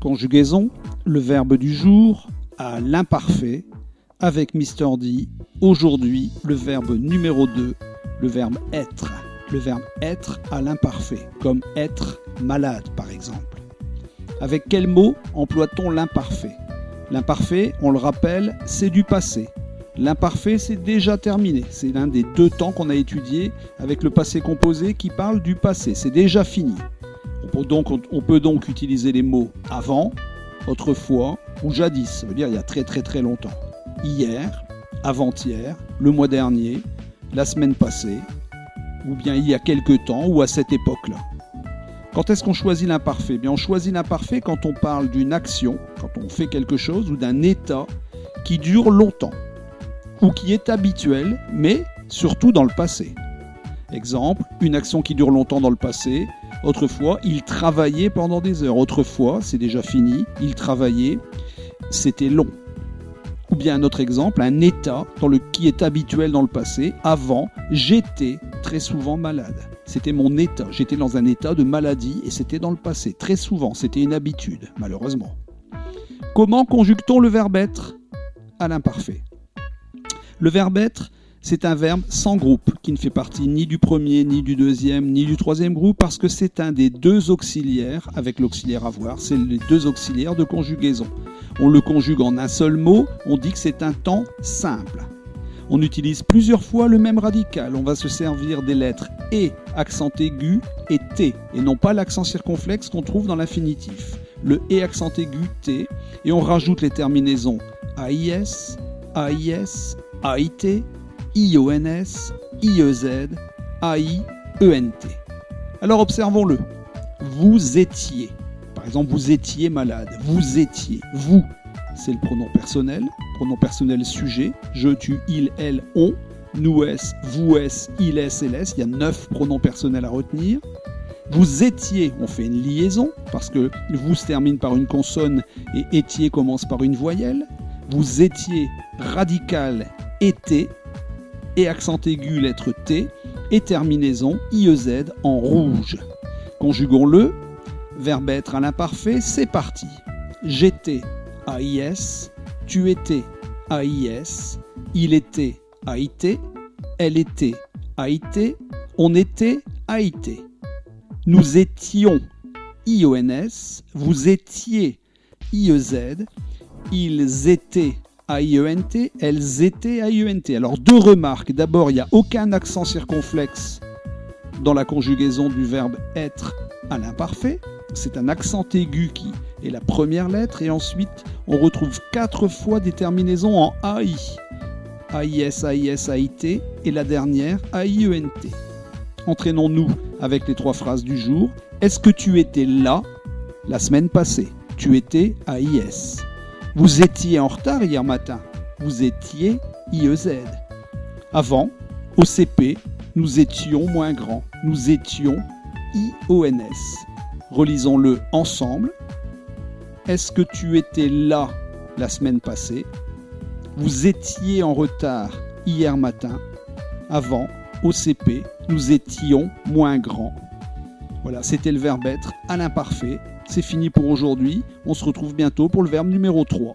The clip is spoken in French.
Conjugaison, le verbe du jour à l'imparfait avec Mister D. Aujourd'hui, le verbe numéro 2, le verbe être. Le verbe être à l'imparfait, comme être malade par exemple. Avec quel mot emploie-t-on l'imparfait? L'imparfait, on le rappelle, c'est du passé. L'imparfait, c'est déjà terminé. C'est l'un des deux temps qu'on a étudié avec le passé composé qui parle du passé. C'est déjà fini. On peut donc utiliser les mots avant, autrefois ou jadis. Ça veut dire il y a très très très longtemps. Hier, avant-hier, le mois dernier, la semaine passée, ou bien il y a quelque temps ou à cette époque-là. Quand est-ce qu'on choisit l'imparfait? Bien, on choisit l'imparfait quand on parle d'une action, quand on fait quelque chose ou d'un état qui dure longtemps ou qui est habituel, mais surtout dans le passé. Exemple, une action qui dure longtemps dans le passé. Autrefois, il travaillait pendant des heures. Autrefois, c'est déjà fini, il travaillait, c'était long. Ou bien un autre exemple, un état qui est habituel dans le passé. Avant, j'étais très souvent malade. C'était mon état. J'étais dans un état de maladie et c'était dans le passé. Très souvent, c'était une habitude, malheureusement. Comment conjugue-t-on le verbe être à l'imparfait? Le verbe être, c'est un verbe sans groupe, qui ne fait partie ni du premier, ni du deuxième, ni du troisième groupe, parce que c'est un des deux auxiliaires, avec l'auxiliaire avoir, c'est les deux auxiliaires de conjugaison. On le conjugue en un seul mot, on dit que c'est un temps simple. On utilise plusieurs fois le même radical, on va se servir des lettres et, accent aigu, et t, et non pas l'accent circonflexe qu'on trouve dans l'infinitif. Le et accent aigu, t, et on rajoute les terminaisons AIS, AIS, AIT, IONS, IEZ, AI, ENT. Alors observons-le. Vous étiez. Par exemple, vous étiez malade. Vous étiez. Vous, c'est le pronom personnel sujet. Je, tu, il, elle, on. Nous, est, vous, est, il, est, elle, est. Il y a 9 pronoms personnels à retenir. Vous étiez, on fait une liaison, parce que vous se termine par une consonne et étiez commence par une voyelle. Vous étiez radical était et accent aigu lettre T et terminaison IEZ en rouge. Conjuguons-le. Verbe être à l'imparfait, c'est parti. J'étais AIS, tu étais AIS, il était AIT, elle était AIT, on était AIT. Nous étions IONS, vous étiez IEZ, ils étaient AIENT, elles étaient AIENT. Alors deux remarques. D'abord, il n'y a aucun accent circonflexe dans la conjugaison du verbe être à l'imparfait. C'est un accent aigu qui est la première lettre. Et ensuite, on retrouve 4 fois des terminaisons en AI. AIS, AIS, AIT. Et la dernière, AIENT. Entraînons-nous avec les 3 phrases du jour. Est-ce que tu étais là la semaine passée? Tu étais AIS. Vous étiez en retard hier matin. Vous étiez IEZ. Avant, au CP, nous étions moins grands. Nous étions IONS. Relisons-le ensemble. Est-ce que tu étais là la semaine passée? Vous étiez en retard hier matin. Avant, au CP, nous étions moins grands. Voilà, c'était le verbe être à l'imparfait. C'est fini pour aujourd'hui. On se retrouve bientôt pour le verbe numéro 3.